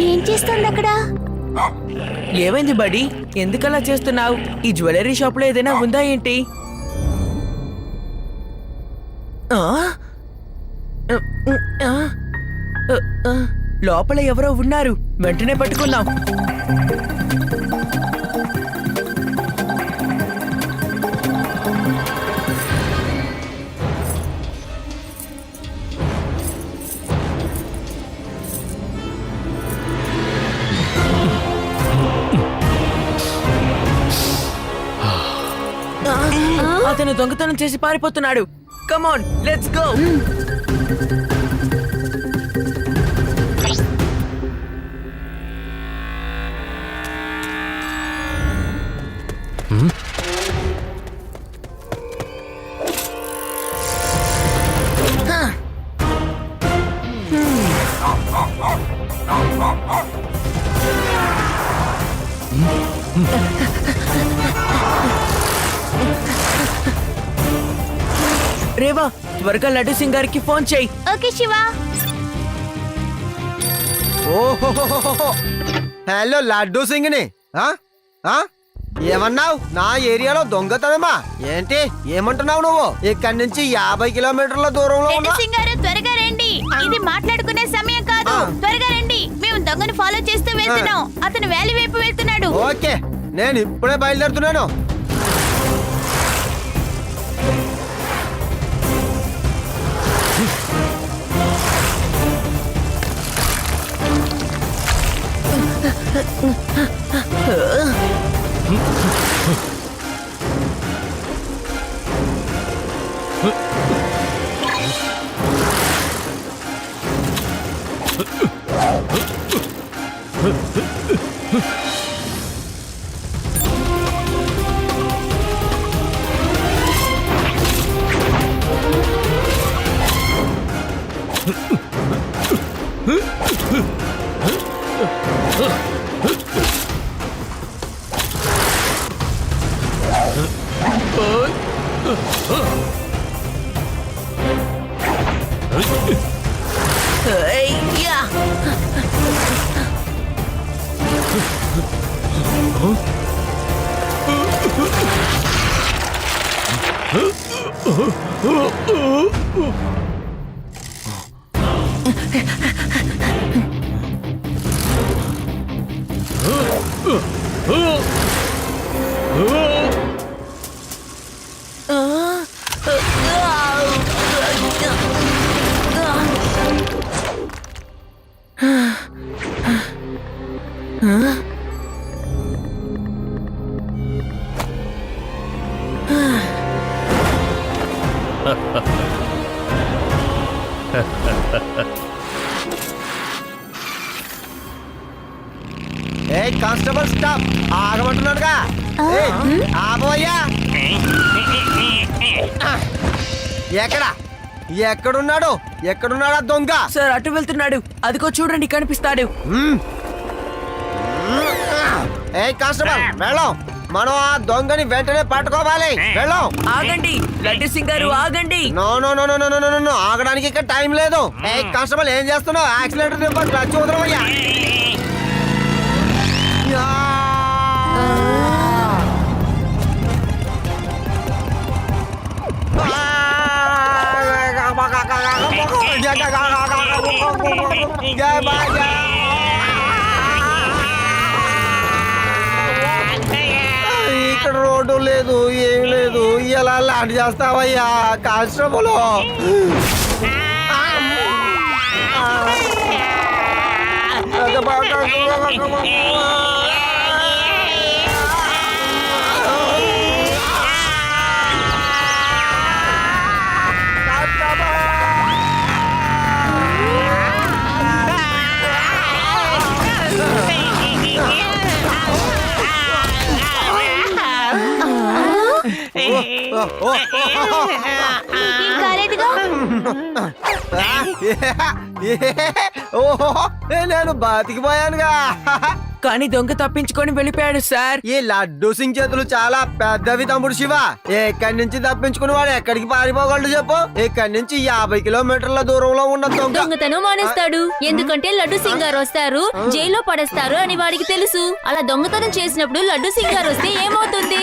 ఏం చేస్తుంది అక్కడ? ఏమైంది బడి, ఎందుకలా చేస్తున్నావు? ఈ జ్యువెలరీ షాప్ లో ఏదైనా ఉందా ఏంటి? ఆ? ఆ? లోపల ఎవరో ఉన్నారు, వెంటనే పట్టుకుందాం. అతను దొంగతనం చేసి పారిపోతున్నాడు. కమాన్, లెట్స్ గో. రేవా, త్వరగా లడ్డు సింగ్ గారికి ఫోన్ చేయి. ఓకే శివ. ఓహో, హలో లడ్డు సింగ్ ని. ఏమన్నావు? నా ఏరియాలో దొంగతనమా ఏంటి? ఏమంటున్నావు నువ్వు? ఇక్కడి నుంచి 50 కిలోమీటర్ల దూరంలో లడ్డు సింగ్ గారు, త్వరగా రండి. ఇది మాట్లాడుకునే సమయం కాదు. త్వరగా రండి, మేము దొంగను ఫాలో చేస్తూ వెళ్తున్నాం. అతను వ్యాలీ వైపు వెళ్తున్నాడు. ఓకే, నేను ఇప్పుడే బయలుదేరుతున్నాను. ఏ కానిస్టేబుల్, స్టాప్! ఆగమంటున్నాడుగా. ఆపోయ్యా. ఎక్కడున్నాడు? ఎక్కడున్నాడా దొంగ? సార్, అటు వెళ్తున్నాడు. అదిగో చూడండి, కనిపిస్తాడు. ఏ కానిస్టేబుల్, వెళ్ళాం. మనం ఆ దొంగని వెంటనే పట్టుకోవాలి. వెళ్ళాం. ఆగండి లడ్డు సింగ్ గారు, ఆగండి. No no no no no no no, ఆగడానికి ఇక్కడ టైం లేదు. ఏ కానిస్టేబుల్, ఏం చేస్తున్నావు? యాక్సిడెంట్ రచ్చి వదలవయ్యా. ఇక్కడ రోడ్డు లేదు, ఏం లేదు. ఇలా ల్యాండ్ చేస్తావయ్యా కానిస్టేబుల్? ఓహో, నేను బతికిపోయానుగా. కానీ దొంగ తప్పించుకొని వెళ్ళిపోయాడు సార్. ఈ లడ్డు సింగ్ చేతులు చాలా పెద్దవి తమ్ముడు శివ. ఎక్కడి నుంచి తప్పించుకుని వాడు ఎక్కడికి పారిపోగలడు చెప్పు? ఇక్కడి నుంచి 50 కిలోమీటర్ల దూరంలో ఉన్న దొంగ దొంగతనం మానేస్తాడు. ఎందుకంటే లడ్డు సింగ్ గారు వస్తారు, జైల్లో పడేస్తారు అని వాడికి తెలుసు. అలా దొంగతనం చేసినప్పుడు లడ్డు సింగ్ గారు వస్తే ఏమవుతుంది?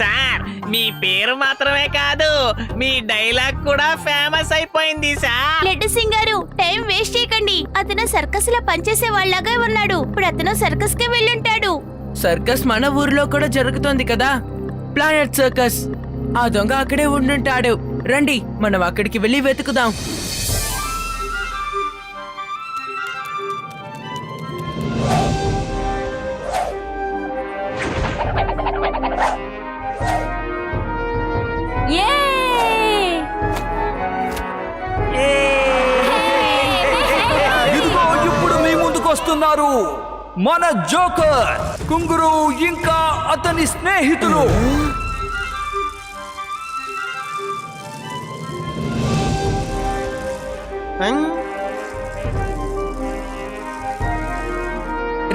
సార్ మీ పేరు మాత్రమే కాదు, మీ డైలాగ్ కూడా ఫేమస్ అయిపోయింది సార్. లడ్డు సింగ్ గారు టైం వేస్ట్ చేయకండి. అతను సర్కస్ లో పనిచేసే వాళ్ళగా ఉన్నాడు. ఇప్పుడు అతను సర్కస్ కి వెళ్ళుంటాడు. సర్కస్ మన ఊర్లో కూడా జరుగుతోంది కదా, ప్లానెట్ సర్కస్. ఆ దొంగ అక్కడే ఉండుంటాడు. రండి మనం అక్కడికి వెళ్ళి వెతుకుదాం. ఏ ఇదిగో ఇప్పుడు మీ ముందుకు వస్తున్నారు మన జోకర్, కుంగురు ఇంకా అతని స్నేహితులు.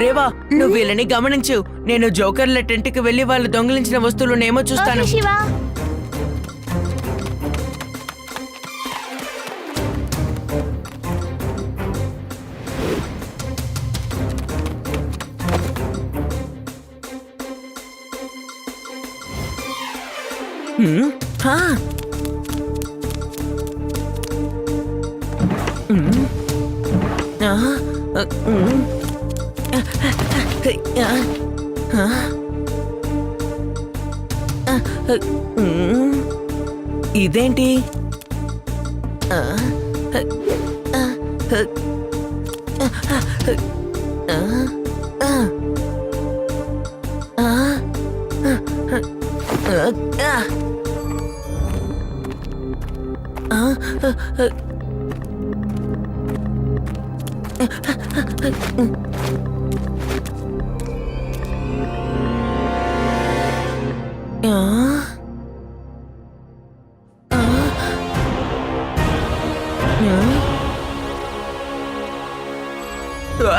రేవా నువ్వు వీళ్ళని గమనించు. నేను జోకర్ల టెంట్ కి వెళ్లి వాళ్ళు దొంగిలించిన వస్తువులనేమో చూస్తాను. ఓకే, శివ. హా. ఆ, ఇదేంటి?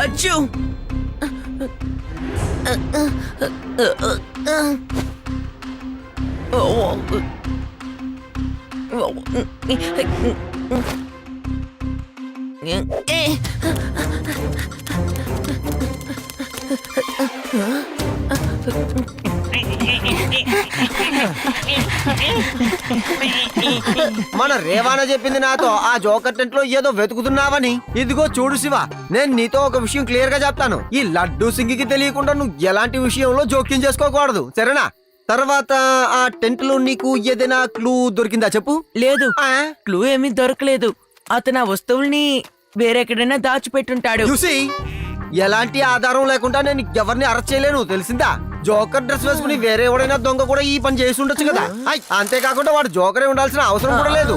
అచ్చు! మన రేవాన చెప్పింది నాతో ఆ జోకర్ టెంట్ లో ఏదో వెతుకుతున్నావని. ఇదిగో చూడు శివ, నేను నీతో ఒక విషయం క్లియర్ గా చెప్తాను. ఈ లడ్డు సింగికి తెలియకుండా నువ్వు ఎలాంటి విషయంలో జోక్యం చేసుకోకూడదు, సరేనా? తర్వాత ఆ టెంట్ లో నీకు ఏదైనా క్లూ దొరికిందా చెప్పు? లేదు, ఆ? క్లూ ఏమీ దొరకలేదు. అతను ఆ వస్తువుల్ని వేరెక్కడైనా దాచిపెట్టుంటాడు. చూసి ఎలాంటి ఆధారం లేకుండా నేను ఎవరిని అరెస్ట్ చేయలేను, తెలిసిందా? జోకర్ డ్రెస్ వేసుకుని వేరే ఎవడైనా దొంగ కూడా ఈ పని చేసి ఉండొచ్చు కదా. అంతేకాకుండా వాడు జోకరే ఉండాల్సిన అవసరం కూడా లేదు.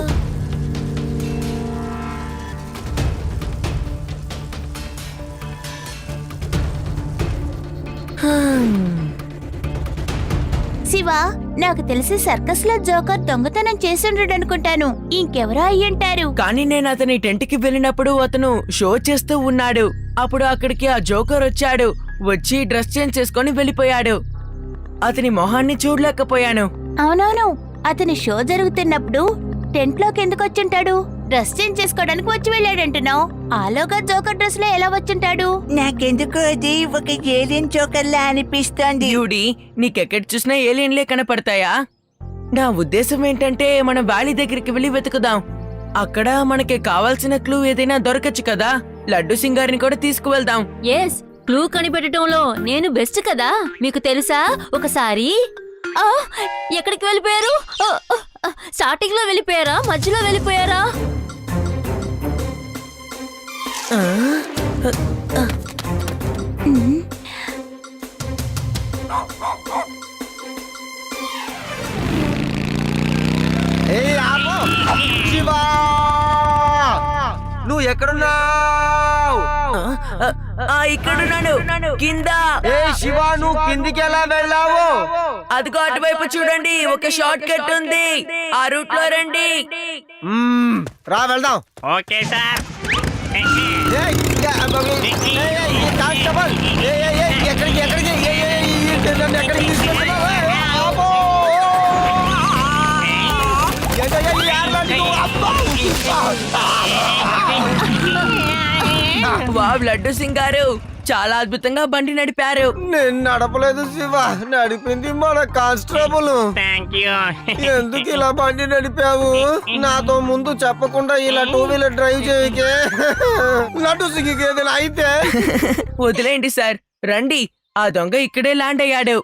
శివ, నాకు తెలిసి సర్కస్ లో జోకర్ దొంగతనం చేసుండ్రు అనుకుంటాను. ఇంకెవరో అయ్యుంటారు. కానీ నేను అతని టెంట్ కి వెళ్ళినప్పుడు అతను షో చేస్తూ ఉన్నాడు. అప్పుడు అక్కడికి ఆ జోకర్ వచ్చాడు. వచ్చి డ్రెస్ చేంజ్ చేసుకొని వెళ్ళిపోయాడు. అతని మొహాన్ని చూడలేకపోయాను. అవునవును, అతని షో జరుగుతున్నప్పుడు టెంట్ లోకి ఎందుకు వచ్చుంటాడు? డ్రెస్ చేంజ్ చేసుకోవడానికి వచ్చి వెళ్ళాడంటున్నావు. ఆలోగా జోకర్ డ్రెస్ లో ఎలా వచ్చుంటాడు? నాకెందుకు అది ఒక ఏలియన్ జోకర్లా అనిపిస్తోంది. డ్యూడీ, నీకెక్కడ చూసినా ఏలియన్లే కనపడతాయా? నా ఉద్దేశం ఏంటంటే మనం వ్యాలీ దగ్గరికి వెళ్ళి వెతుకుదాం. అక్కడ మనకి కావాల్సిన క్లూ ఏదైనా దొరకచ్చు కదా. లడ్డు సింగారిని కూడా తీసుకువెళ్దాం. ఎస్, క్లూ కనిపెట్టడంలో నేను బెస్ట్ కదా. మీకు తెలుసా, ఒకసారి ఎక్కడికి వెళ్ళిపోయారు? స్టార్టింగ్ లో వెళ్ళిపోయారా, మధ్యలో వెళ్ళిపోయారా? ఏయ్ ఆపు! శివా! నువ్వు ఎక్కడున్నావు? ఇక్కడున్నాను, కింద. ఏ శివ, నువ్వు కిందికి ఎలా వెళ్ళావు? అదిగో అటువైపు చూడండి, ఒక షార్ట్ కట్ ఉంది. ఆ రూట్ లో రండి. రా వెళ్దాం. Okay sir. ఏయ్, కానిస్టేబుల్, వావ్ లడ్డు సింగ్ గారు చాలా అద్భుతంగా బండి నడిపారు. నేను నడపలేదు శివ, నడిపింది మన కానిస్టేబుల్. Thank you. ఎందుకు ఇలా బండి నడిపావు? నాతో ముందు చెప్పకుండా ఇలా 2 వీలర్ డ్రైవ్ చేయకే. లడ్డు సింగికి ఏదైనా అయితే వదిలేండి సార్, రండి. ఆ దొంగ ఇక్కడే ల్యాండ్ అయ్యాడు.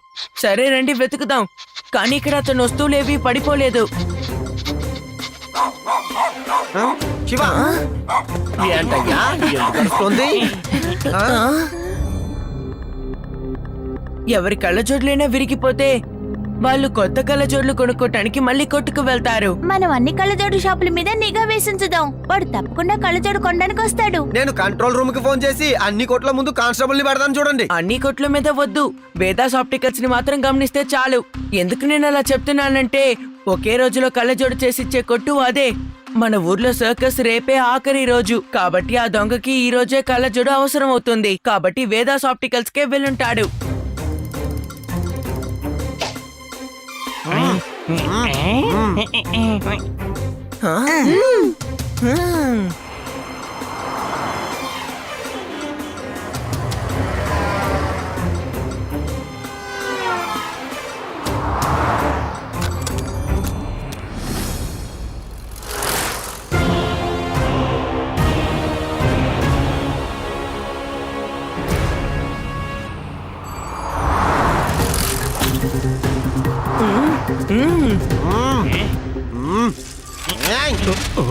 సరే రండి వెతుకుదాం. కానీ ఇక్కడ అతను వస్తువులేవి పడిపోలేదు. శివ ఏంటయ్యా ఎందుకు అరుస్తోంది? ఎవరి కళ్ళజోడ్లైనా విరిగిపోతే వాళ్ళు కొత్త కళ్ళజోడ్లు కొనుక్కోటానికి మళ్ళీ కొట్టుకు వెళ్తారు. మనం అన్ని కళ్ళజోడు షాపుల మీద నిఘా వేసించుదాం. వాడు తప్పకుండా కళ్ళజోడు కొనడానికి వస్తాడు. నేను కంట్రోల్ రూమ్ కి ఫోన్ చేసి అన్ని కోట్ల ముందు కానిస్టేబుల్ ని పెడతాను చూడండి. అన్ని కొట్ల మీద వద్దు, వేదాస్ ఆప్టికల్స్ ని మాత్రం గమనిస్తే చాలు. ఎందుకు నేను అలా చెప్తున్నానంటే ఒకే రోజులో కళ్ళజోడు చేసిచ్చే కొట్టు అదే. మన ఊర్లో సర్కస్ రేపే ఆఖరి రోజు కాబట్టి ఆ దొంగకి ఈ రోజే కళ్ళజోడు అవసరం అవుతుంది. కాబట్టి వేదాస్ ఆప్టికల్స్ కే వెళ్ళుంటాడు. హా?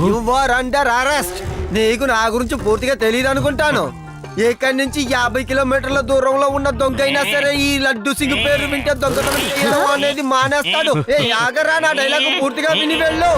You are under arrest. నీకు నా గురించి పూర్తిగా తెలియదు అనుకుంటాను. ఇక్కడి నుంచి 50 కిలోమీటర్ల దూరంలో ఉన్న దొంగ అయినా సరే ఈ లడ్డు సింగ్ పేరు వింటే దొంగతనం చేయడం అనేది మానేస్తాడు. ఏ ఆగరా, నా డైలాగ్ పూర్తిగా విని వెళ్ళు.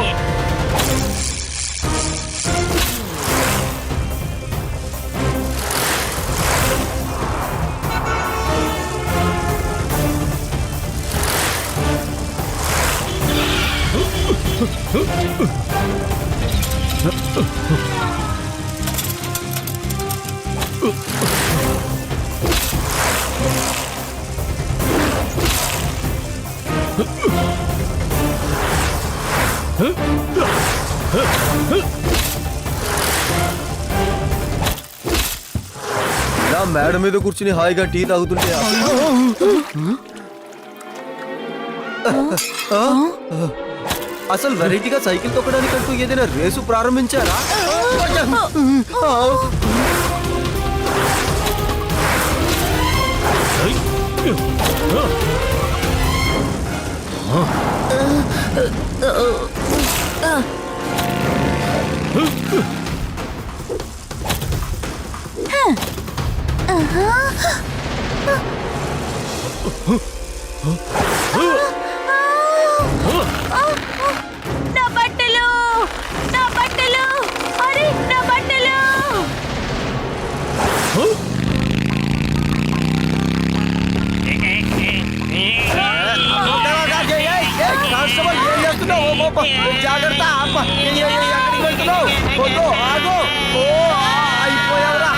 ఇలా మేడ మీద కూర్చుని హాయిగా టీ తాగుతుంటే అసలు వెరైటీగా సైకిల్ తొక్కడానికంటూ ఏదైనా రేసు ప్రారంభించారా? నా బట్టలు, నా బట్టలు, అరే నా బట్టలు. కానిస్టేబుల్ ఏం చేస్తున్నావు? జాగ్రత్త, ఎక్కడికి వెళ్తున్నావు? వద్దు, ఆగు. ఓ అయిపోయావురా,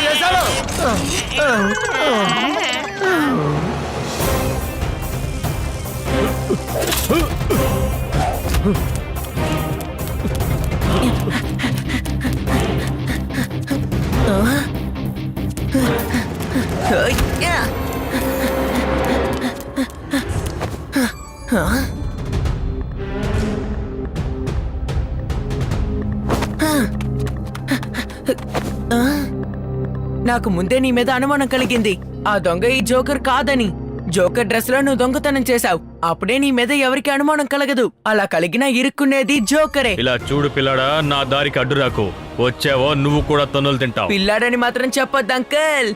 చేశాడు. నాకు ముందే నీ మీద అనుమానం కలిగింది. ఆ దొంగ ఈ జోకర్ కాదని. జోకర్ డ్రెస్ లో నువ్వు దొంగతనం చేశావు. అప్పుడే నీ మీద ఎవరికి అనుమానం కలగదు. అలా కలిగినా ఇరుక్కునేది జోకరే. ఇలా చూడు పిల్లాడా, నా దారికి అడ్డు రాకు. వచ్చావో నువ్వు కూడా తన్నులు తింటావు. పిల్లాడని మాత్రం చెప్పొద్దు అంకల్.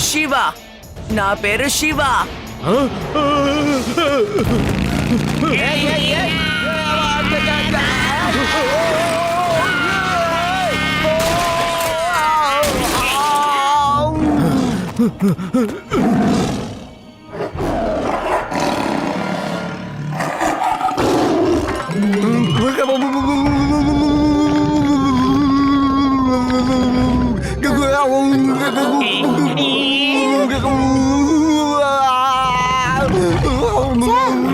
శివ, నా పేరు శివ. సార్,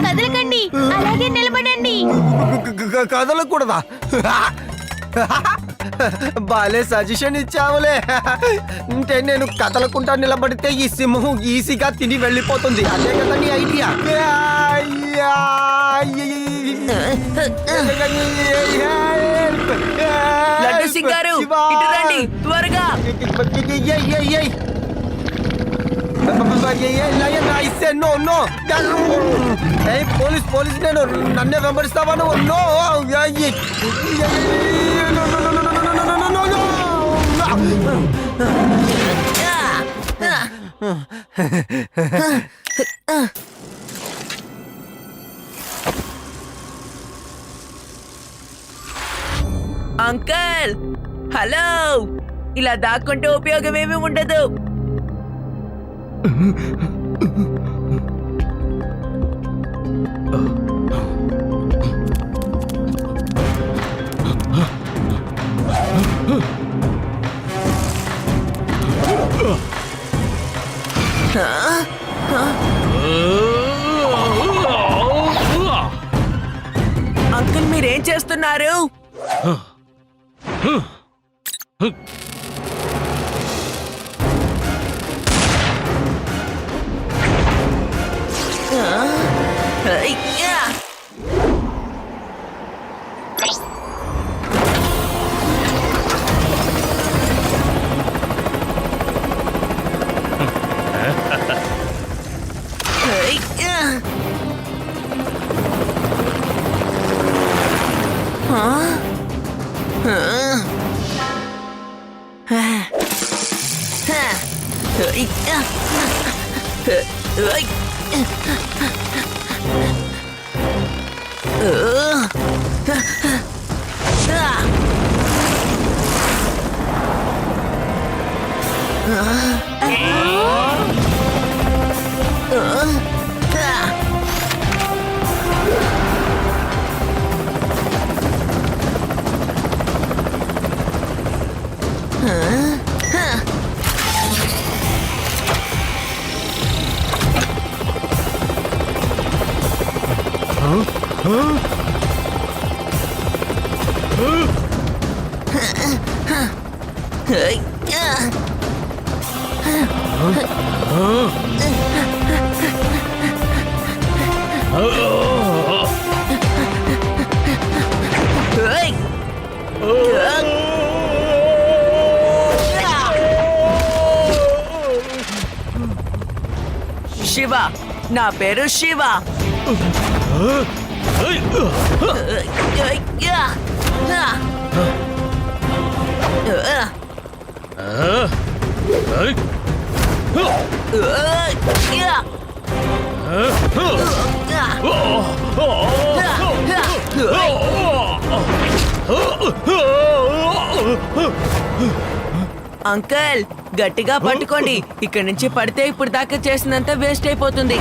కదలకండి, అలాగే నిలబడండి. కదలకూడదా? బాలే సజెషన్ ఇచ్చావులే. అంటే నేను కదలకుండా నిలబడితే ఈ సింహం ఈజీగా తిని వెళ్ళిపోతుంది. అదే కదా నీ ఐడియా? లడ్డు సింగ్ గారు, ఇటు రండి త్వరగా. పోలీస్ పోలీస్, నేను నన్నే వెంబడిస్తావా నువ్వు? నో. Uncle, hello. ఇలా దాక్కుంటే ఉపయోగం ఏమీ ఉండదు. అంకుల్, మీరేం చేస్తున్నారు? శివ, నా పేరు శివ. అంకల్, గట్టిగా పట్టుకోండి. ఇక్కడి నుంచి పడితే ఇప్పుడు దాకా చేసినంత వేస్ట్ అయిపోతుంది.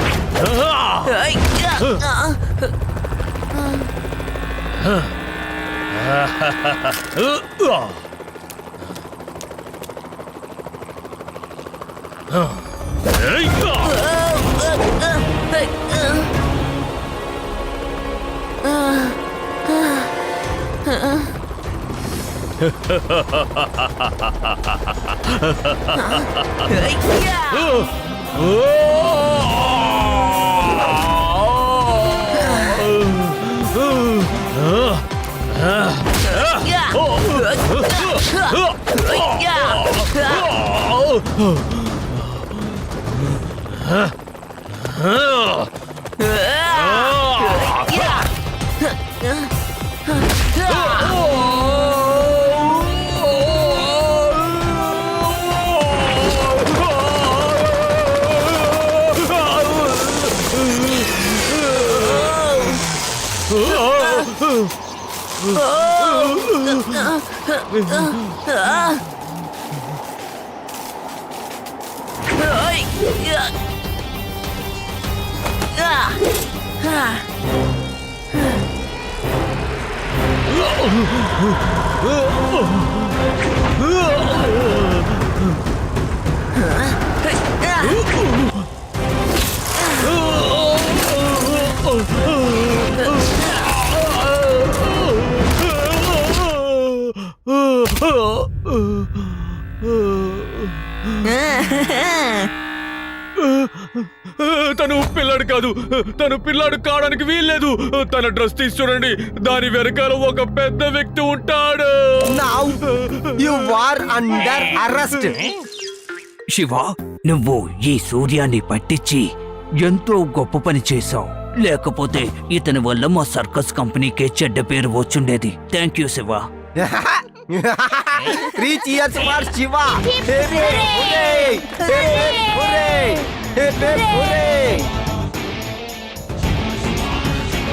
తను పిల్లాడు కాదు, తను పిల్లాడు కావడానికి వీల్లేదు. తన డ్రెస్ తీసి చూడండి, దాని వెనకాల ఒక పెద్ద వ్యక్తి ఉంటాడు. Now you are under arrest. Shiva, నువ్వు ఈ సూర్యాన్ని పట్టించి ఎంతో గొప్ప పని చేశావు. లేకపోతే ఇతని వల్ల మా సర్కస్ కంపెనీకే చెడ్డ పేరు వచ్చుండేది. Thank you Shiva. 3 cheers for Shiva. Hooray! Hooray! Hooray! Hooray!